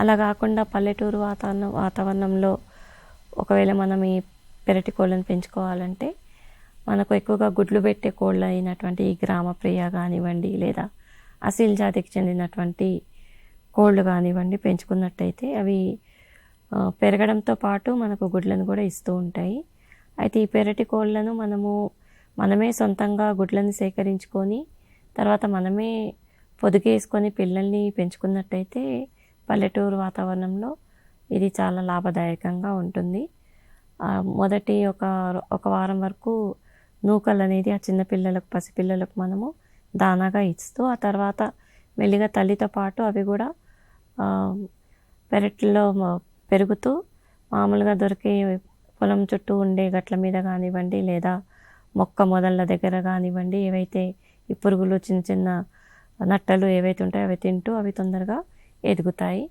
అలా కాకుండా పల్లెటూరు వాతావరణంలో ఒకవేళ మనం ఈ పెరటి కోళ్ళను పెంచుకోవాలంటే మనకు ఎక్కువగా గుడ్లు పెట్టే కోళ్ళు అయినటువంటి ఈ గ్రామప్రియ కానివ్వండి, లేదా అసీల్ జాతికి చెందినటువంటి కోళ్ళు కానివ్వండి పెంచుకున్నట్టయితే అవి పెరగడంతో పాటు మనకు గుడ్లను కూడా ఇస్తూ ఉంటాయి. అయితే ఈ పెరటి కోళ్ళను మనమే సొంతంగా గుడ్లను సేకరించుకొని తర్వాత మనమే పొదిగేసుకొని పిల్లల్ని పెంచుకున్నట్టయితే పల్లెటూరు వాతావరణంలో ఇది చాలా లాభదాయకంగా ఉంటుంది. మొదటి ఒక వారం వరకు నూకలు అనేది ఆ చిన్నపిల్లలకు పసిపిల్లలకు మనము దానాగా ఇస్తూ ఆ తర్వాత మెల్లిగా తల్లితో పాటు అవి కూడా పెరట్లో పెరుగుతూ మామూలుగా దొరికే పొలం చుట్టూ ఉండే గట్ల మీద కానివ్వండి, లేదా మొక్క మొదళ్ళ దగ్గర కానివ్వండి, ఏవైతే ఈ పురుగులు చిన్న చిన్న నట్టలు ఏవైతే ఉంటాయో అవి తింటూ అవి తొందరగా ఎదుగుతాయి.